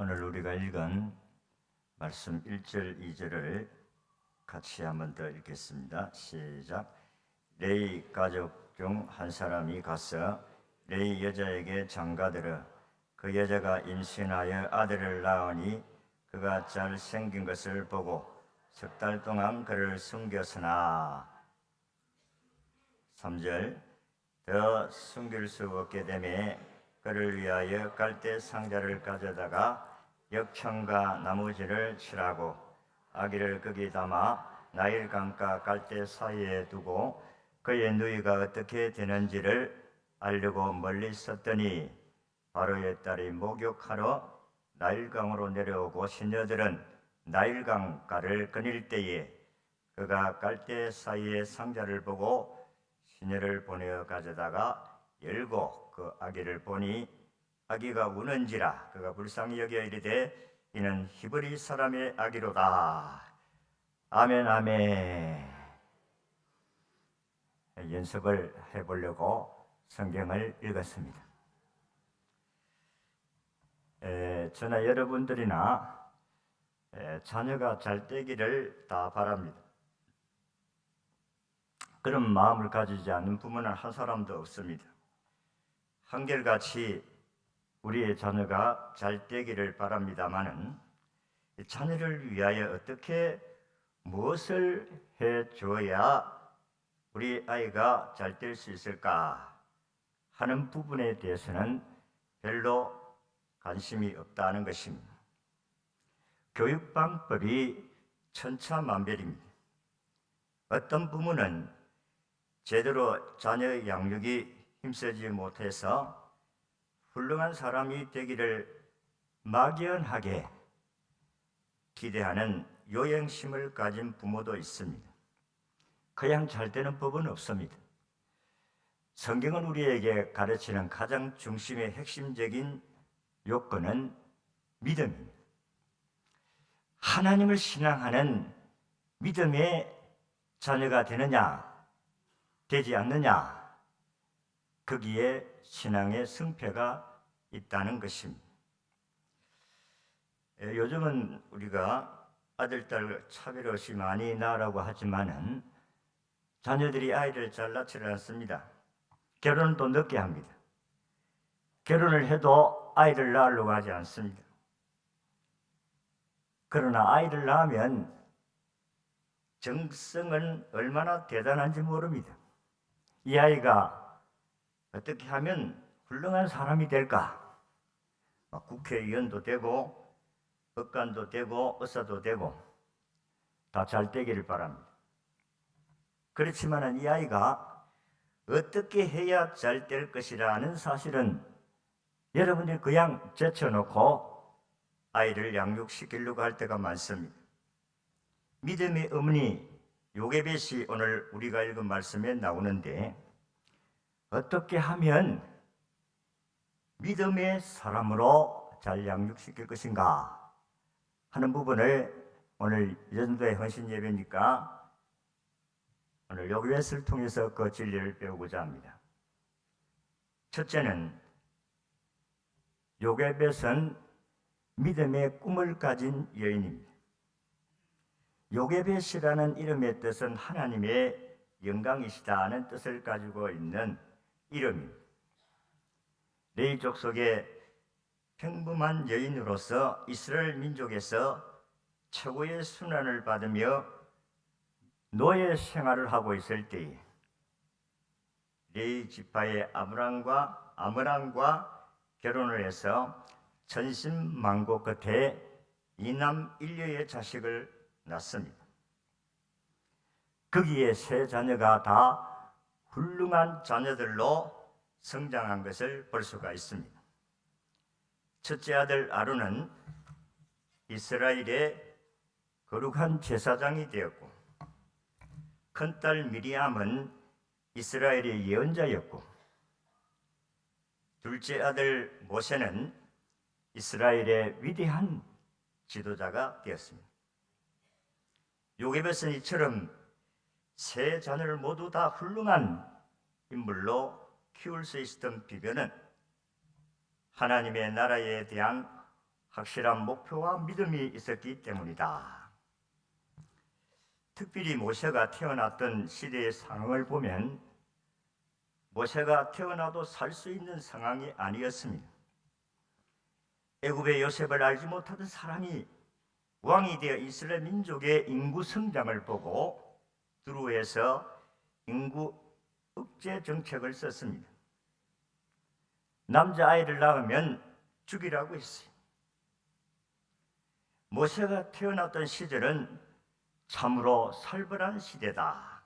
오늘 우리가 읽은 말씀 1절, 2절을 같이 한번 더 읽겠습니다. 시작. 레위 가족 중 한 사람이 가서 레위 여자에게 장가들어 그 여자가 임신하여 아들을 낳으니 그가 잘 생긴 것을 보고 석 달 동안 그를 숨겼으나 3절 더 숨길 수 없게 되매 그를 위하여 갈대 상자를 가져다가 역청과 나무지를 칠하고 아기를 거기 담아 나일 강가 갈대 사이에 두고 그의 누이가 어떻게 되는지를 알려고 멀리 섰더니 바로의 딸이 목욕하러 나일강으로 내려오고 시녀들은 나일강가를 거닐 때에 그가 갈대 사이에 상자를 보고 시녀를 보내어 가져다가 열고 그 아기를 보니 아기가 우는지라 그가 불쌍히 여겨 이르되 이는 히브리 사람의 아기로다. 아멘 아멘. 연습을 해보려고 성경을 읽었습니다. 저나 여러분들이나 자녀가 잘 되기를 다 바랍니다. 그런 마음을 가지지 않는 부모는 한 사람도 없습니다. 한결같이 우리의 자녀가 잘 되기를 바랍니다마는 자녀를 위하여 어떻게 무엇을 해줘야 우리 아이가 잘 될 수 있을까 하는 부분에 대해서는 별로 관심이 없다는 것입니다. 교육 방법이 천차만별입니다. 어떤 부모는 제대로 자녀 양육이 힘쓰지 못해서 훌륭한 사람이 되기를 막연하게 기대하는 요행심을 가진 부모도 있습니다. 그냥 잘 되는 법은 없습니다. 성경은 우리에게 가르치는 가장 중심의 핵심적인 요건은 믿음입니다. 하나님을 신앙하는 믿음의 자녀가 되느냐 되지 않느냐, 거기에 신앙의 승패가 있다는 것입니다. 요즘은 우리가 아들, 딸 차별 없이 많이 낳으라고 하지만은 자녀들이 아이를 잘 낳지를 않습니다. 결혼도 늦게 합니다. 결혼을 해도 아이를 낳으려고 하지 않습니다. 그러나 아이를 낳으면 정성은 얼마나 대단한지 모릅니다. 이 아이가 어떻게 하면 훌륭한 사람이 될까? 국회의원도 되고 법관도 되고 의사도 되고 다 잘 되기를 바랍니다. 그렇지만 이 아이가 어떻게 해야 잘 될 것이라는 사실은 여러분들이 그냥 제쳐놓고 아이를 양육시키려고 할 때가 많습니다. 믿음의 어머니 요게벳이 오늘 우리가 읽은 말씀에 나오는데 어떻게 하면 믿음의 사람으로 잘 양육시킬 것인가 하는 부분을 오늘 전도의 헌신 예배니까 오늘 요게벳을 통해서 그 진리를 배우고자 합니다. 첫째는 요게벳은 믿음의 꿈을 가진 여인입니다. 요게벳이라는 이름의 뜻은 하나님의 영광이시다는 뜻을 가지고 있는 이름입니다. 레위 족속의 평범한 여인으로서 이스라엘 민족에서 최고의 순환을 받으며 노예 생활을 하고 있을 때에 레위 지파의 아므람과 결혼을 해서 천신만고 끝에 이남 일녀의 자식을 낳습니다. 거기에 세 자녀가 다 훌륭한 자녀들로 성장한 것을 볼 수가 있습니다. 첫째 아들 아론은 이스라엘의 거룩한 제사장이 되었고, 큰딸 미리암은 이스라엘의 예언자였고, 둘째 아들 모세는 이스라엘의 위대한 지도자가 되었습니다. 요게벳은 이처럼 세 자녀를 모두 다 훌륭한 인물로 키울 수 있었던 비결은 하나님의 나라에 대한 확실한 목표와 믿음이 있었기 때문이다. 특별히 모세가 태어났던 시대의 상황을 보면 모세가 태어나도 살 수 있는 상황이 아니었습니다. 애굽의 요셉을 알지 못하던 사람이 왕이 되어 이스라엘 민족의 인구 성장을 보고 두루에서 인구 억제 정책을 썼습니다. 남자아이를 낳으면 죽이라고 했어요. 모세가 태어났던 시절은 참으로 살벌한 시대다.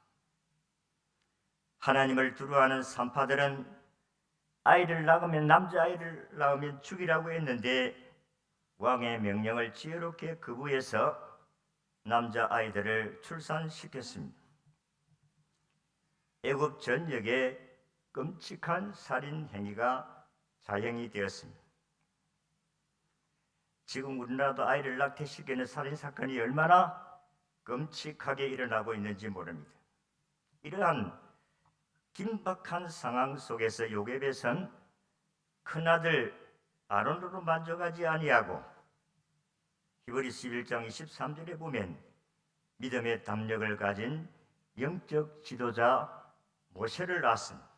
하나님을 두려워하는 산파들은 아이를 낳으면 남자아이를 낳으면 죽이라고 했는데 왕의 명령을 지혜롭게 거부해서 남자아이들을 출산시켰습니다. 애굽 전역에 끔찍한 살인 행위가 자행이 되었습니다. 지금 우리나라도 아이를 낙태시키는 살인 사건이 얼마나 끔찍하게 일어나고 있는지 모릅니다. 이러한 긴박한 상황 속에서 요셉은 큰아들 아론으로 만족하지 아니하고 히브리 11장 23절에 보면 믿음의 담력을 가진 영적 지도자 모세를 낳았습니다.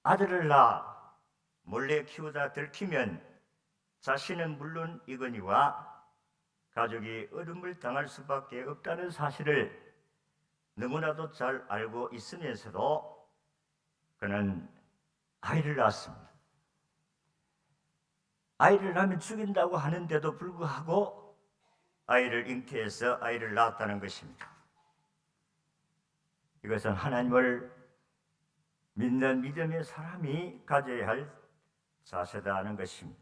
아들을 낳아 몰래 키우다 들키면 자신은 물론이거니와 가족이 어려움을 당할 수밖에 없다는 사실을 너무나도 잘 알고 있으면서도 그는 아이를 낳았습니다. 아이를 낳으면 죽인다고 하는데도 불구하고 아이를 잉태해서 아이를 낳았다는 것입니다. 이것은 하나님을 믿는 믿음의 사람이 가져야 할 자세다 하는 것입니다.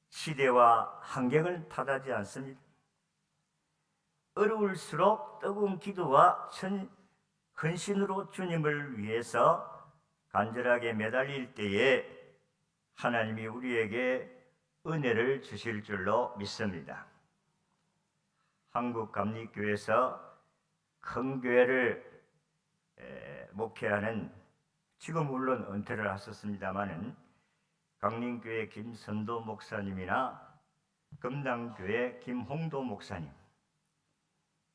시대와 환경을 탓하지 않습니다. 어려울수록 뜨거운 기도와 헌신으로 주님을 위해서 간절하게 매달릴 때에 하나님이 우리에게 은혜를 주실 줄로 믿습니다. 한국감리교회에서 큰 교회를 목회하는, 지금 물론 은퇴를 하셨습니다마는 강림교회 김선도 목사님이나 금당교회 김홍도 목사님,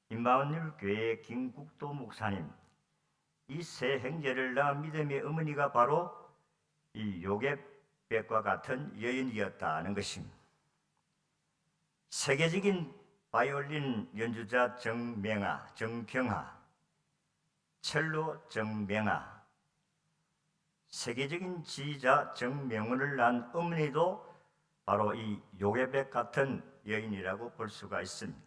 임마누엘교회 김국도 목사님, 이 세 형제를 낳은 믿음의 어머니가 바로 이 요셉백과 같은 여인이었다는 것입니다. 세계적인 바이올린 연주자 정경하, 첼로 정명하, 세계적인 지휘자 정명훈을 낳은 어머니도 바로 이 요셉백 같은 여인이라고 볼 수가 있습니다.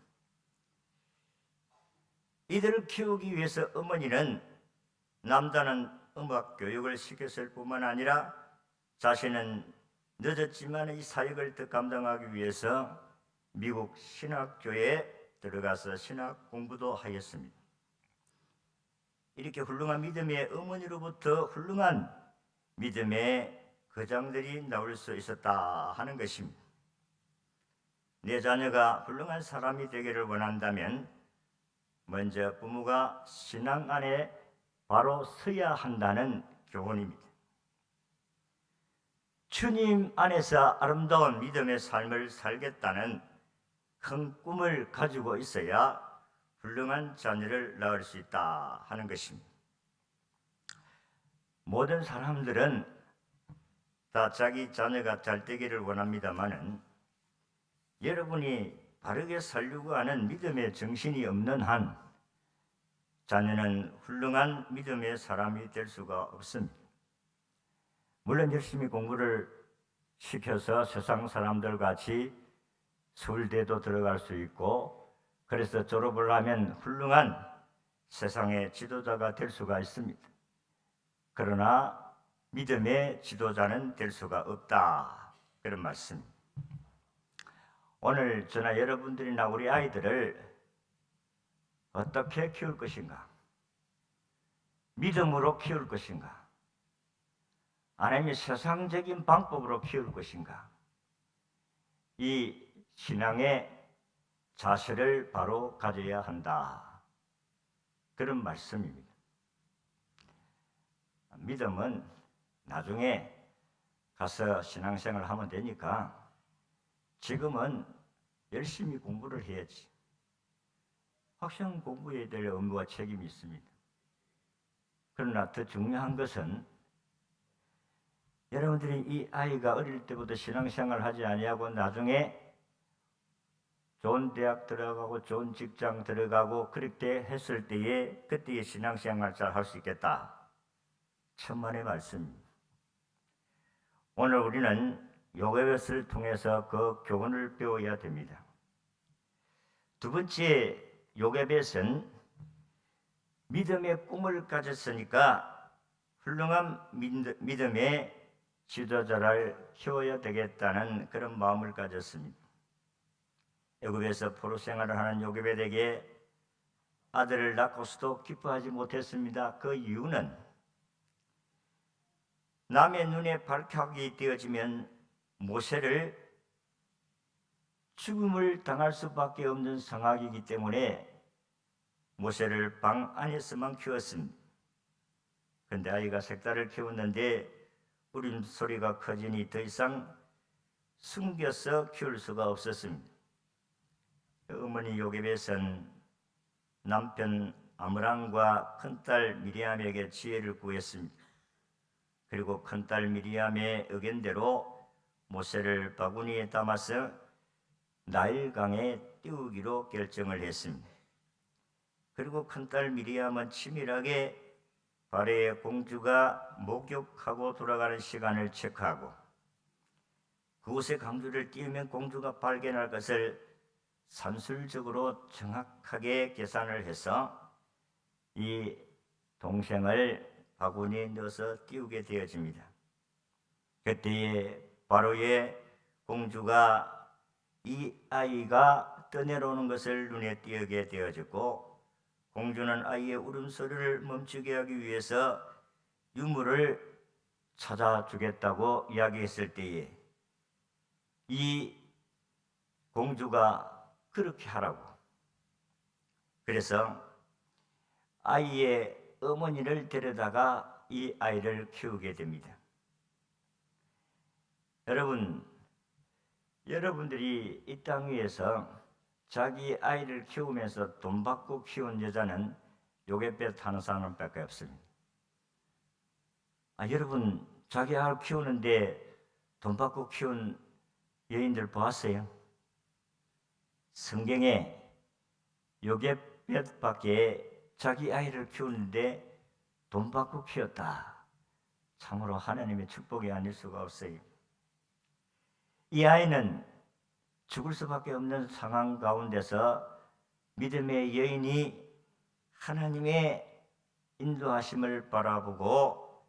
이들을 키우기 위해서 어머니는 남자는 음악 교육을 시켰을 뿐만 아니라 자신은 늦었지만 이 사역을 더 감당하기 위해서 미국 신학교에 들어가서 신학 공부도 하였습니다. 이렇게 훌륭한 믿음의 어머니로부터 훌륭한 믿음의 거장들이 나올 수 있었다 하는 것입니다. 내 자녀가 훌륭한 사람이 되기를 원한다면 먼저 부모가 신앙 안에 바로 서야 한다는 교훈입니다. 주님 안에서 아름다운 믿음의 삶을 살겠다는 큰 꿈을 가지고 있어야 훌륭한 자녀를 낳을 수 있다 하는 것입니다. 모든 사람들은 다 자기 자녀가 잘 되기를 원합니다마는 여러분이 바르게 살려고 하는 믿음의 정신이 없는 한 자녀는 훌륭한 믿음의 사람이 될 수가 없습니다. 물론 열심히 공부를 시켜서 세상 사람들 같이 서울대도 들어갈 수 있고 그래서 졸업을 하면 훌륭한 세상의 지도자가 될 수가 있습니다. 그러나 믿음의 지도자는 될 수가 없다, 그런 말씀입니다. 오늘 저나 여러분들이나 우리 아이들을 어떻게 키울 것인가? 믿음으로 키울 것인가? 아니면 세상적인 방법으로 키울 것인가? 이 신앙의 자세를 바로 가져야 한다, 그런 말씀입니다. 믿음은 나중에 가서 신앙생활을 하면 되니까 지금은 열심히 공부를 해야지. 학생 공부해야 될 의무와 책임이 있습니다. 그러나 더 중요한 것은 여러분들이 이 아이가 어릴 때부터 신앙생활을 하지 아니하고 나중에 좋은 대학 들어가고 좋은 직장 들어가고 그렇게 했을 때에 그때의 신앙생활 잘 할 수 있겠다. 천만의 말씀입니다. 오늘 우리는 요괴벳을 통해서 그 교훈을 배워야 됩니다. 두 번째, 요괴벳은 믿음의 꿈을 가졌으니까 훌륭한 믿음의 지도자를 키워야 되겠다는 그런 마음을 가졌습니다. 애굽에서 포로 생활을 하는 요괴벳에게 아들을 낳고서도 기뻐하지 못했습니다. 그 이유는 남의 눈에 밝혀하게 되어지면 모세를 죽음을 당할 수밖에 없는 상황이기 때문에 모세를 방 안에서만 키웠습니다. 그런데 아이가 색달을 키웠는데 울음소리가 커지니 더 이상 숨겨서 키울 수가 없었습니다. 어머니 요괴벳은 남편 아므람과 큰딸 미리암에게 지혜를 구했습니다. 그리고 큰딸 미리암의 의견대로 모세를 바구니에 담아서 나일강에 띄우기로 결정을 했습니다. 그리고 큰딸 미리암은 치밀하게 바로의 공주가 목욕하고 돌아가는 시간을 체크하고 그곳에 강주를 띄우면 공주가 발견할 것을 산술적으로 정확하게 계산을 해서 이 동생을 바구니에 넣어서 띄우게 되어집니다. 그때에 바로의 공주가 이 아이가 떠내려오는 것을 눈에 띄게 되어졌고 공주는 아이의 울음소리를 멈추게 하기 위해서 유물을 찾아주겠다고 이야기했을 때에 이 공주가 그렇게 하라고. 그래서 아이의 어머니를 데려다가 이 아이를 키우게 됩니다. 여러분들이 이 땅 위에서 자기 아이를 키우면서 돈 받고 키운 여자는 요괴벳 하는 사람밖에 없습니다. 여러분 자기 아이를 키우는데 돈 받고 키운 여인들 보았어요? 성경에 요괴벳밖에 자기 아이를 키우는데 돈 받고 키웠다. 참으로 하나님의 축복이 아닐 수가 없어요. 이 아이는 죽을 수밖에 없는 상황 가운데서 믿음의 여인이 하나님의 인도하심을 바라보고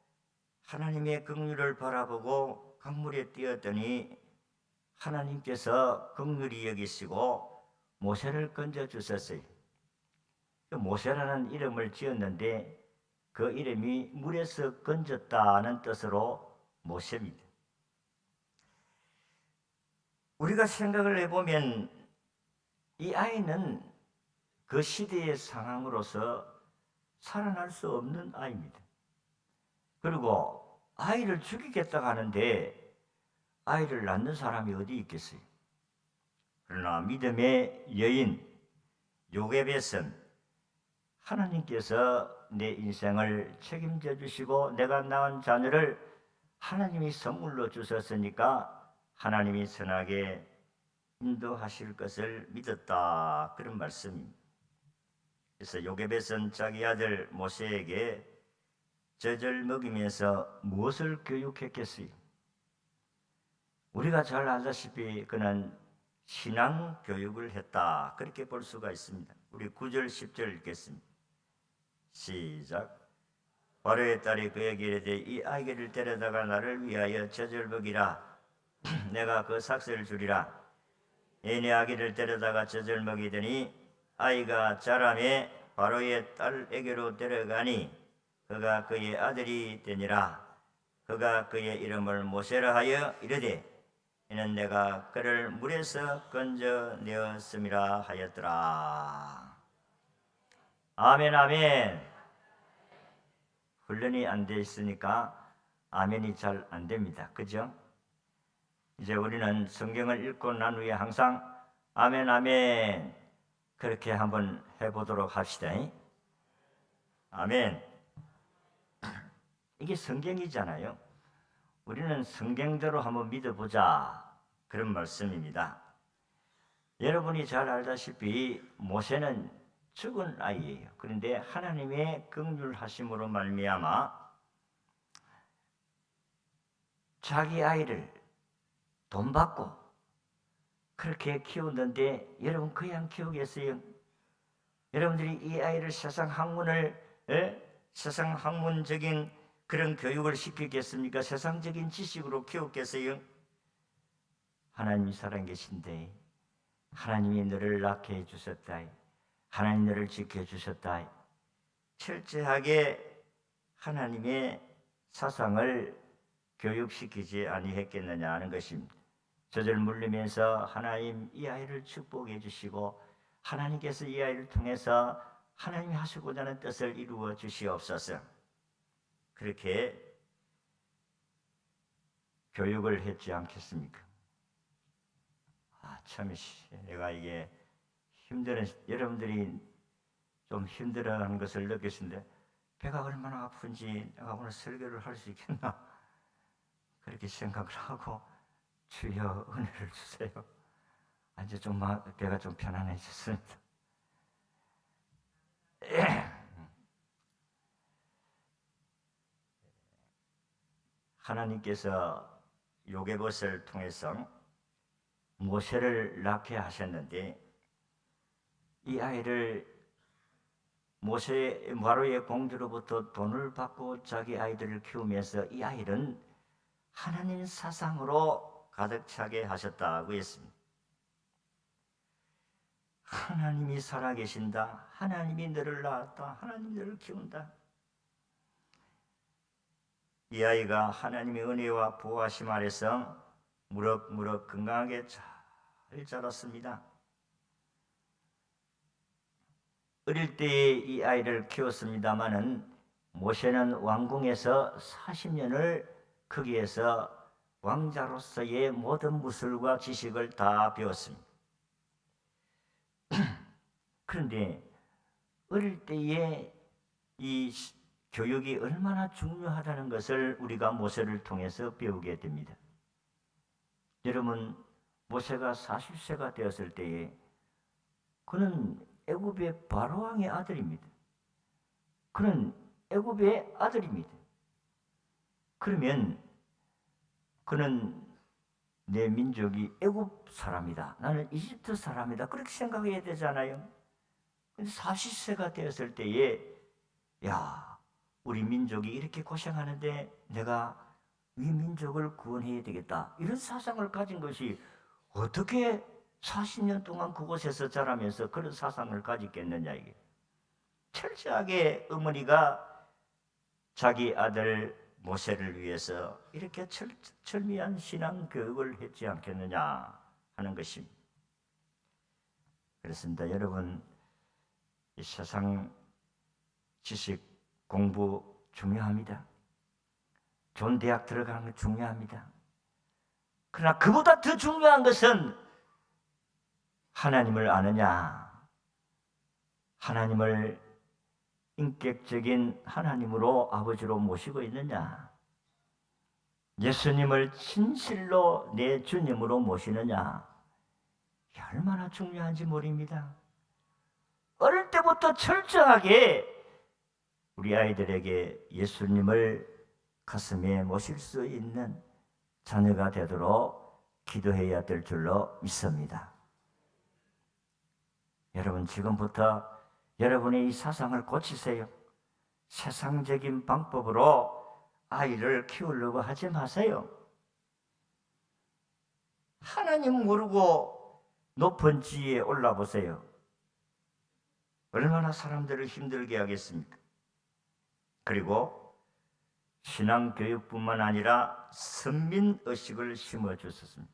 하나님의 긍휼을 바라보고 강물에 뛰었더니 하나님께서 긍휼히 여기시고 모세를 건져 주셨어요. 모세라는 이름을 지었는데 그 이름이 물에서 건졌다는 뜻으로 모세입니다. 우리가 생각을 해보면 이 아이는 그 시대의 상황으로서 살아날 수 없는 아이입니다. 그리고 아이를 죽이겠다고 하는데 아이를 낳는 사람이 어디 있겠어요? 그러나 믿음의 여인 요괴벳은 하나님께서 내 인생을 책임져 주시고 내가 낳은 자녀를 하나님이 선물로 주셨으니까 하나님이 선하게 인도하실 것을 믿었다. 그런 말씀입니다. 그래서 요괴벳은 자기 아들 모세에게 젖을 먹이면서 무엇을 교육했겠어요? 우리가 잘 알다시피 그는 신앙 교육을 했다. 그렇게 볼 수가 있습니다. 우리 9절 10절 읽겠습니다. 시작. 바로의 딸이 그에게 이르되 이 아기를 데려다가 나를 위하여 젖을 먹이라. 내가 그 삭슬을 주리라. 애인의 아기를 데려다가 젖을 먹이더니 아이가 자라매 바로의 딸에게로 데려가니 그가 그의 아들이 되니라. 그가 그의 이름을 모세라 하여 이르되 이는 내가 그를 물에서 건져내었음이라 하였더라. 아멘 아멘. 훈련이 안 돼 있으니까 아멘이 잘 안 됩니다. 그죠? 이제 우리는 성경을 읽고 난 후에 항상 아멘 아멘 그렇게 한번 해보도록 합시다. 아멘. 이게 성경이잖아요. 우리는 성경대로 한번 믿어보자 그런 말씀입니다. 여러분이 잘 알다시피 모세는 죽은 아이예요. 그런데 하나님의 긍휼하심으로 말미암아 자기 아이를 돈 받고 그렇게 키웠는데 여러분 그냥 키우겠어요? 여러분들이 이 아이를 세상 학문적인 그런 교육을 시키겠습니까? 세상적인 지식으로 키웠겠어요? 하나님이 살아계신데 하나님이 너를 낳게 해주셨다. 하나님 너를 지켜주셨다. 철저하게 하나님의 사상을 교육시키지 아니했겠느냐 하는 것입니다. 저절 물리면서 하나님 이 아이를 축복해 주시고 하나님께서 이 아이를 통해서 하나님이 하시고자 하는 뜻을 이루어 주시옵소서. 그렇게 교육을 했지 않겠습니까? 참 내가 이게 여러분들이 좀 힘들어하는 것을 느꼈는데 배가 얼마나 아픈지 내가 오늘 설교를 할 수 있겠나 그렇게 생각을 하고 주여 은혜를 주세요. 이제 좀 배가 좀 편안해졌습니다. 하나님께서 요게봇을 통해서 모세를 낳게 하셨는데 이 아이를 모세 바로의 공주로부터 돈을 받고 자기 아이들을 키우면서 이 아이는 하나님 사상으로 가득 차게 하셨다고 했습니다. 하나님이 살아계신다. 하나님이 너를 낳았다. 하나님이 너를 키운다. 이 아이가 하나님의 은혜와 보호하심 아래서 무럭무럭 건강하게 잘 자랐습니다. 어릴 때에 이 아이를 키웠습니다마는 모세는 왕궁에서 40년을 거기에서 왕자로서의 모든 무술과 지식을 다 배웠습니다. 그런데 어릴 때에 이 교육이 얼마나 중요하다는 것을 우리가 모세를 통해서 배우게 됩니다. 여러분, 모세가 40세가 되었을 때에 그는 애굽의 바로왕의 아들입니다. 그는 애굽의 아들입니다. 그러면 그는 내 민족이 애굽 사람이다. 나는 이집트 사람이다. 그렇게 생각해야 되잖아요. 근데 40세가 되었을 때에 우리 민족이 이렇게 고생하는데 내가 이 민족을 구원해야 되겠다. 이런 사상을 가진 것이 어떻게 40년 동안 그곳에서 자라면서 그런 사상을 가졌겠느냐 이게. 철저하게 어머니가 자기 아들 모세를 위해서 이렇게 철미한 신앙 교육을 했지 않겠느냐 하는 것입니다. 그렇습니다. 여러분, 이 세상 지식 공부 중요합니다. 좋은 대학 들어가는 거 중요합니다. 그러나 그보다 더 중요한 것은 하나님을 아느냐, 하나님을 인격적인 하나님으로 아버지로 모시고 있느냐, 예수님을 진실로 내 주님으로 모시느냐, 얼마나 중요한지 모릅니다. 어릴 때부터 철저하게 우리 아이들에게 예수님을 가슴에 모실 수 있는 자녀가 되도록 기도해야 될 줄로 믿습니다. 여러분, 지금부터 여러분의 이 사상을 고치세요. 세상적인 방법으로 아이를 키우려고 하지 마세요. 하나님 모르고 높은 지위에 올라보세요. 얼마나 사람들을 힘들게 하겠습니까? 그리고 신앙교육뿐만 아니라 선민의식을 심어주셨습니다.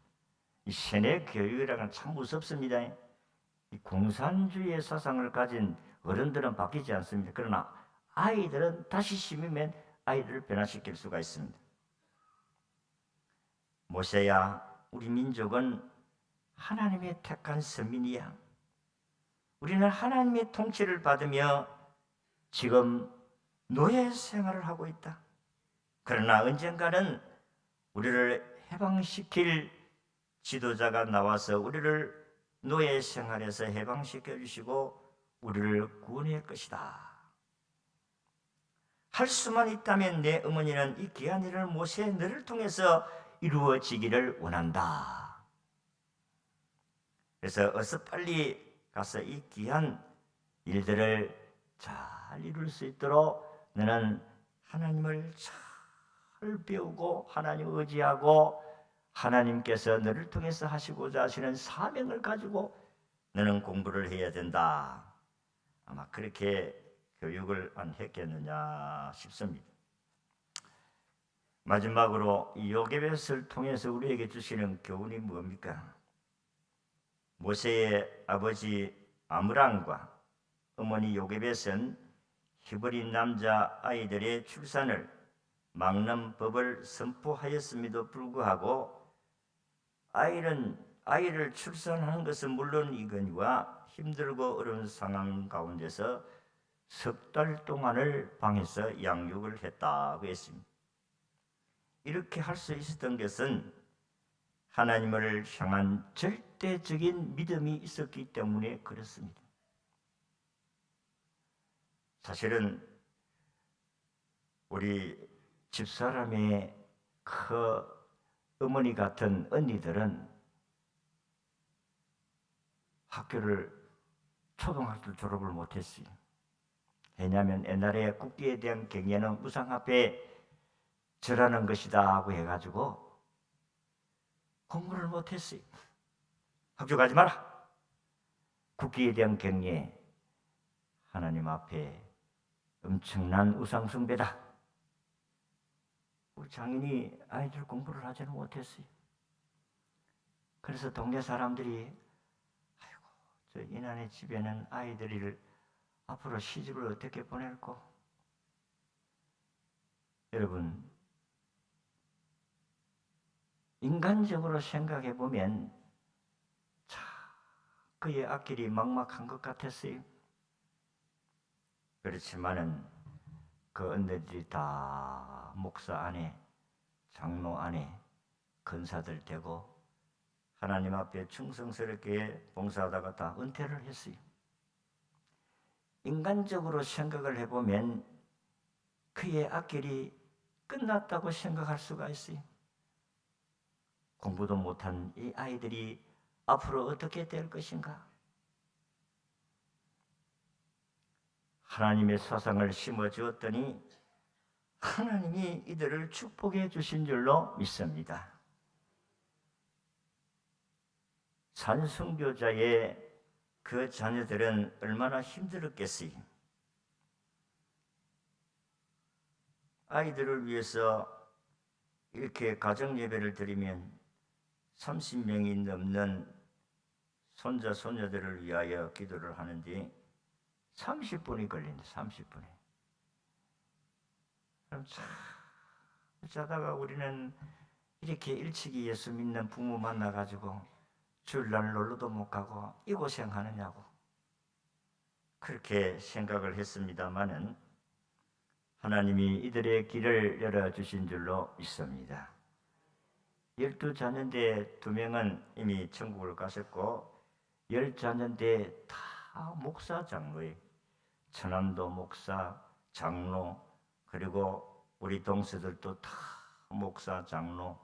이 세뇌 교육이라는 건 참 무섭습니다. 이 공산주의의 사상을 가진 어른들은 바뀌지 않습니다. 그러나 아이들은 다시 심으면 아이들을 변화시킬 수가 있습니다. 모세야, 우리 민족은 하나님의 택한 서민이야. 우리는 하나님의 통치를 받으며 지금 노예 생활을 하고 있다. 그러나 언젠가는 우리를 해방시킬 지도자가 나와서 우리를 노예 생활에서 해방시켜 주시고 우리를 구원할 것이다. 할 수만 있다면 내 어머니는 이 귀한 일을 모세 너를 통해서 이루어지기를 원한다. 그래서 어서 빨리 가서 이 귀한 일들을 잘 이룰 수 있도록 너는 하나님을 잘 배우고 하나님 의지하고 하나님께서 너를 통해서 하시고자 하시는 사명을 가지고 너는 공부를 해야 된다. 아마 그렇게 교육을 안 했겠느냐 싶습니다. 마지막으로 이 요게벳을 통해서 우리에게 주시는 교훈이 뭡니까? 모세의 아버지 아므람과 어머니 요게벳은 히브리 남자 아이들의 출산을 막는 법을 선포하였음에도 불구하고 아이를 출산하는 것은 물론이거니와 힘들고 어려운 상황 가운데서 석 달 동안을 방에서 양육을 했다고 했습니다. 이렇게 할 수 있었던 것은 하나님을 향한 절대적인 믿음이 있었기 때문에 그렇습니다. 사실은 우리 집사람의 그 어머니 같은 언니들은 초등학교 졸업을 못했어요. 왜냐하면 옛날에 국기에 대한 경계는 우상 앞에 절하는 것이다 하고 해가지고 공부를 못했어요. 학교 가지 마라. 국기에 대한 경계, 하나님 앞에 엄청난 우상 숭배다. 우리 장인이 아이들 공부를 하지는 못했어요. 그래서 동네 사람들이 아이고 저 이난의 집에는 아이들을 앞으로 시집을 어떻게 보낼까? 여러분, 인간적으로 생각해 보면 참 그의 앞길이 막막한 것 같았어요. 그렇지만은 그 언니들이 다 목사 안에, 장로 안에 근사들 되고 하나님 앞에 충성스럽게 봉사하다가 다 은퇴를 했어요. 인간적으로 생각을 해보면 그의 앞길이 끝났다고 생각할 수가 있어요. 공부도 못한 이 아이들이 앞으로 어떻게 될 것인가? 하나님의 사상을 심어주었더니 하나님이 이들을 축복해 주신 줄로 믿습니다. 산sun교자의 그 자녀들은 얼마나 힘들었겠어요. 아이들을 위해서 이렇게 가정 예배를 드리면 30명이 넘는 손자 손녀들을 위하여 기도를 하는데 30분이 걸린다. 30분이. 그럼 참 자다가 우리는 이렇게 일찍이 예수 믿는 부모 만나가지고 주일날 놀러도 못 가고 이 고생하느냐고 그렇게 생각을 했습니다마는 하나님이 이들의 길을 열어주신 줄로 믿습니다. 12자녀인데 2명은 이미 천국을 가셨고 10자녀인데 다 목사 장로예요. 천안도 목사 장로 그리고 우리 동서들도 다 목사 장로.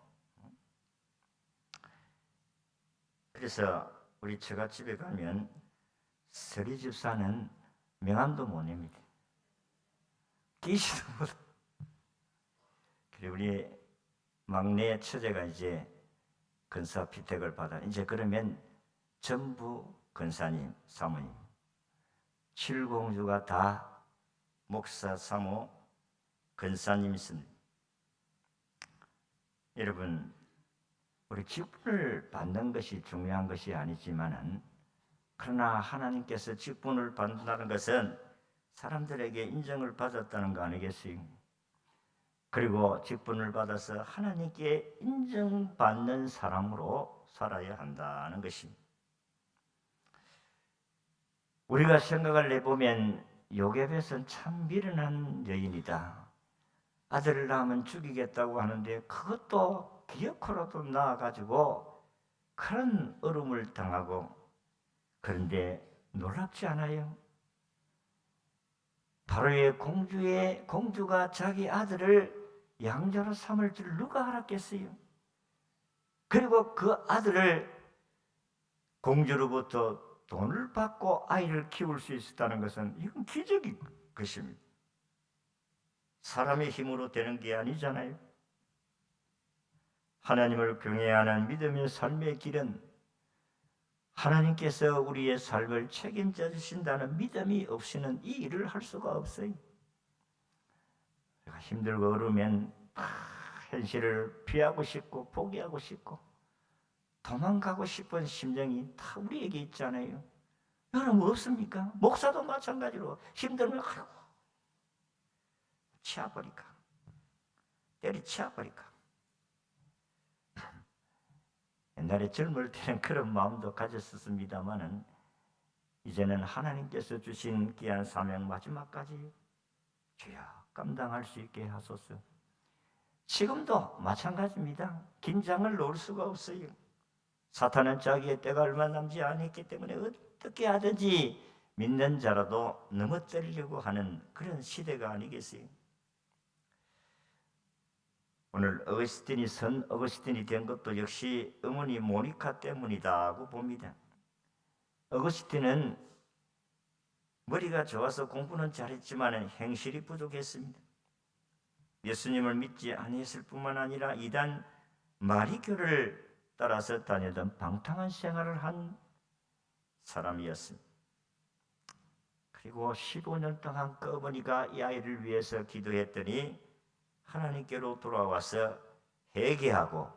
그래서 우리 처갓집에 가면 서리 집사는 명함도 못 냅니다. 끼시도 못. 그리고 우리 막내 처제가 이제 근사 피택을 받아 이제 그러면 전부 근사님 사모님, 칠공주가 다 목사 사모 근사님이십니다. 여러분, 우리 직분을 받는 것이 중요한 것이 아니지만은 그러나 하나님께서 직분을 받는다는 것은 사람들에게 인정을 받았다는 거 아니겠어요? 그리고 직분을 받아서 하나님께 인정받는 사람으로 살아야 한다는 것입니다. 우리가 생각을 해보면 요셉은 참 미련한 여인이다. 아들을 낳으면 죽이겠다고 하는데 그것도 기어코라도 낳아가지고 그런 어려움을 당하고, 그런데 놀랍지 않아요? 바로의 공주가 자기 아들을 양자로 삼을 줄 누가 알았겠어요? 그리고 그 아들을 공주로부터 돈을 받고 아이를 키울 수 있었다는 것은 이건 기적인 것입니다. 사람의 힘으로 되는 게 아니잖아요. 하나님을 경외하는 믿음의 삶의 길은 하나님께서 우리의 삶을 책임져 주신다는 믿음이 없이는 이 일을 할 수가 없어요. 내가 힘들고 어려우면 현실을 피하고 싶고 포기하고 싶고 도망가고 싶은 심정이 다 우리에게 있잖아요. 여러분 없습니까? 목사도 마찬가지로 힘들면 치아버릴까, 때리치아버릴까. 옛날에 젊을 때는 그런 마음도 가졌었습니다마는 이제는 하나님께서 주신 귀한 사명 마지막까지 주여 감당할 수 있게 하소서. 지금도 마찬가지입니다. 긴장을 놓을 수가 없어요. 사탄은 자기의 때가 얼마 남지 않았기 때문에 어떻게 하든지 믿는 자라도 넘어뜨리려고 하는 그런 시대가 아니겠어요? 오늘 어거스틴이 선 어거스틴이 된 것도 역시 어머니 모니카 때문이다고 봅니다. 어거스틴은 머리가 좋아서 공부는 잘했지만 행실이 부족했습니다. 예수님을 믿지 아니했을 뿐만 아니라 이단 마리교를 따라서 다니던 방탕한 생활을 한 사람이었습니다. 그리고 15년 동안 그 어머니가 이 아이를 위해서 기도했더니 하나님께로 돌아와서 회개하고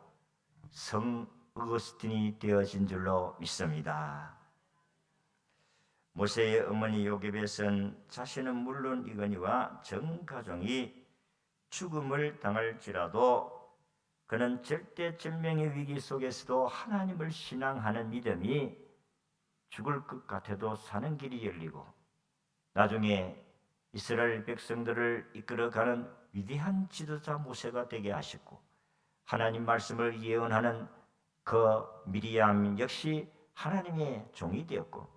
성 어거스틴이 되어진 줄로 믿습니다. 모세의 어머니 요셉은 자신은 물론 이거니와 전 가정이 죽음을 당할지라도 그는 절대절명의 위기 속에서도 하나님을 신앙하는 믿음이 죽을 것 같아도 사는 길이 열리고 나중에 이스라엘 백성들을 이끌어가는 위대한 지도자 모세가 되게 하셨고, 하나님 말씀을 예언하는 그 미리암 역시 하나님의 종이 되었고,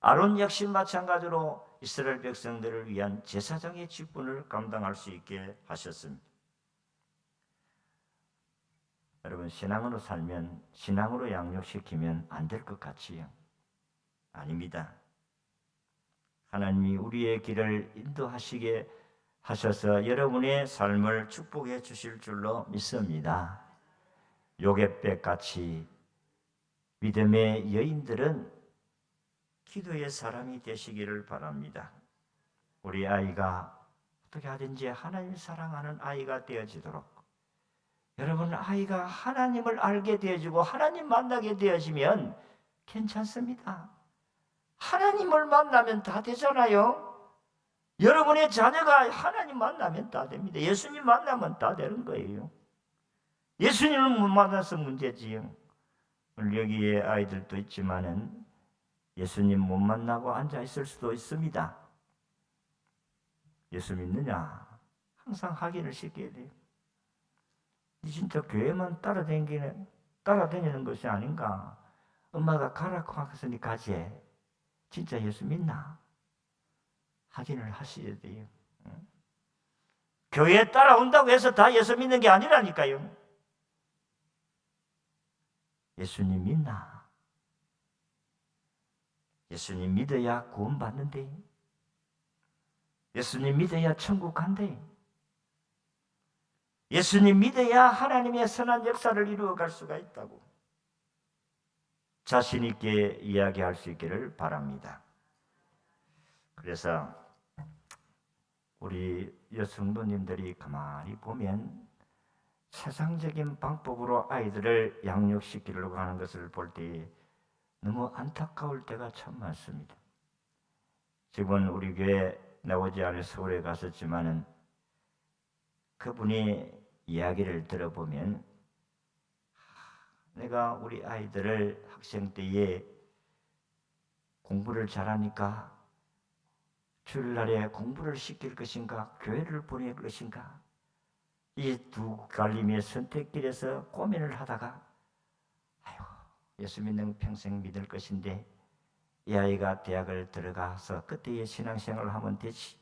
아론 역시 마찬가지로 이스라엘 백성들을 위한 제사장의 직분을 감당할 수 있게 하셨습니다. 여러분, 신앙으로 살면, 신앙으로 양육시키면 안 될 것 같지요? 아닙니다. 하나님이 우리의 길을 인도하시게 하셔서 여러분의 삶을 축복해 주실 줄로 믿습니다. 요셉백 같이 믿음의 여인들은 기도의 사람이 되시기를 바랍니다. 우리 아이가 어떻게 하든지 하나님 사랑하는 아이가 되어지도록, 여러분 아이가 하나님을 알게 되어지고 하나님 만나게 되어지면 괜찮습니다. 하나님을 만나면 다 되잖아요. 여러분의 자녀가 하나님 만나면 다 됩니다. 예수님 만나면 다 되는 거예요. 예수님을 못 만나서 문제지요. 오늘 여기에 아이들도 있지만은 예수님 못 만나고 앉아 있을 수도 있습니다. 예수 믿느냐? 항상 확인을 시켜야 돼요. 이 진짜 교회만 따라다니는 것이 아닌가? 엄마가 가라고 하셨으니 가지. 진짜 예수 믿나? 확인을 하셔야 돼요. 교회에 따라온다고 해서 다 예수 믿는 게 아니라니까요. 예수님 믿나? 예수님 믿어야 구원받는데, 예수님 믿어야 천국 간대, 예수님 믿어야 하나님의 선한 역사를 이루어갈 수가 있다고 자신 있게 이야기할 수 있기를 바랍니다. 그래서 우리 여성부님들이 가만히 보면 세상적인 방법으로 아이들을 양육시키려고 하는 것을 볼 때 너무 안타까울 때가 참 많습니다. 지금 우리 교회 나오지 않은 서울에 갔었지만은 그분의 이야기를 들어보면 내가 우리 아이들을 학생 때에 공부를 잘하니까 주일날에 공부를 시킬 것인가 교회를 보낼 것인가 이 두 갈림의 선택길에서 고민을 하다가 아이고 예수 믿는 평생 믿을 것인데 이 아이가 대학을 들어가서 그때의 신앙생활을 하면 되지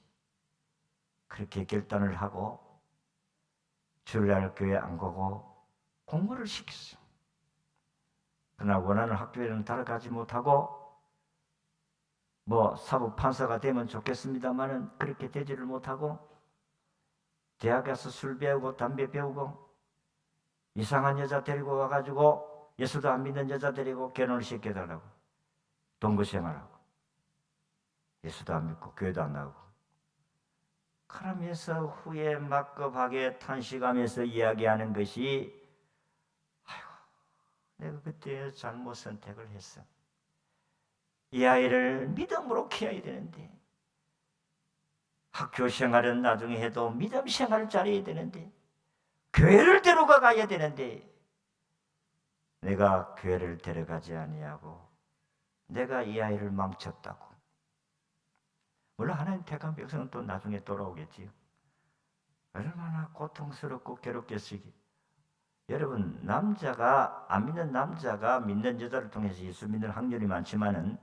그렇게 결단을 하고 주일날 교회 안 가고 공부를 시켰어. 그러나 원하는 학교에는 따라가지 못하고 사법 판사가 되면 좋겠습니다마는 그렇게 되지를 못하고 대학 가서 술 배우고 담배 배우고 이상한 여자 데리고 와가지고 예수도 안 믿는 여자 데리고 결혼을 시켜달라고 동거 생활하고 예수도 안 믿고 교회도 안 나오고 그러면서 후에 막급하게 탄식하면서 이야기하는 것이 아이고 내가 그때 잘못 선택을 했어. 이 아이를 믿음으로 키워야 되는데 학교 생활은 나중에 해도 믿음 생활을 잘해야 되는데 교회를 데려가 가야 되는데 내가 교회를 데려가지 아니하고 내가 이 아이를 망쳤다고. 물론 하나님 택한 백성은 또 나중에 돌아오겠지요. 얼마나 고통스럽고 괴롭겠으기. 여러분 남자가 안 믿는 남자가 믿는 여자를 통해서 예수 믿는 확률이 많지만은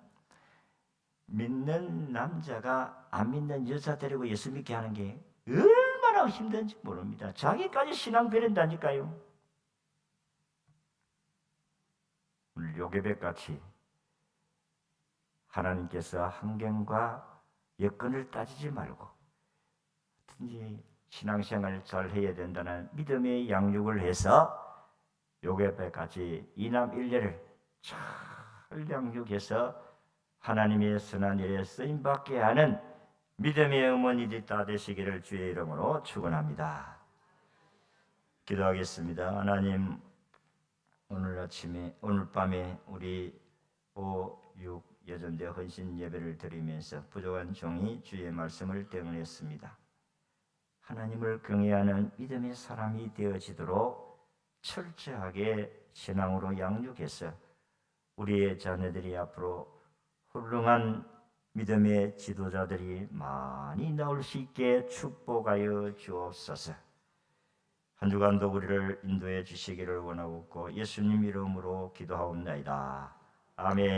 믿는 남자가 안 믿는 여자 데리고 예수 믿게 하는 게 얼마나 힘든지 모릅니다. 자기까지 신앙 버린다니까요. 오늘 요괴백같이 하나님께서 환경과 여건을 따지지 말고 어떤지 신앙생활을 잘 해야 된다는 믿음의 양육을 해서 요괴백같이 이남 일녀를 잘 양육해서 하나님의 선한 일에 쓰임받게 하는 믿음의 어머니들이 다 되시기를 주의 이름으로 축원합니다. 기도하겠습니다. 하나님 오늘 밤에 우리 5, 6 예전대 헌신 예배를 드리면서 부족한 종이 주의 말씀을 대응했습니다. 하나님을 경외하는 믿음의 사람이 되어지도록 철저하게 신앙으로 양육해서 우리의 자녀들이 앞으로 훌륭한 믿음의 지도자들이 많이 나올 수 있게 축복하여 주옵소서. 한 주간도 우리를 인도해 주시기를 원하옵고 예수님 이름으로 기도하옵나이다. 아멘.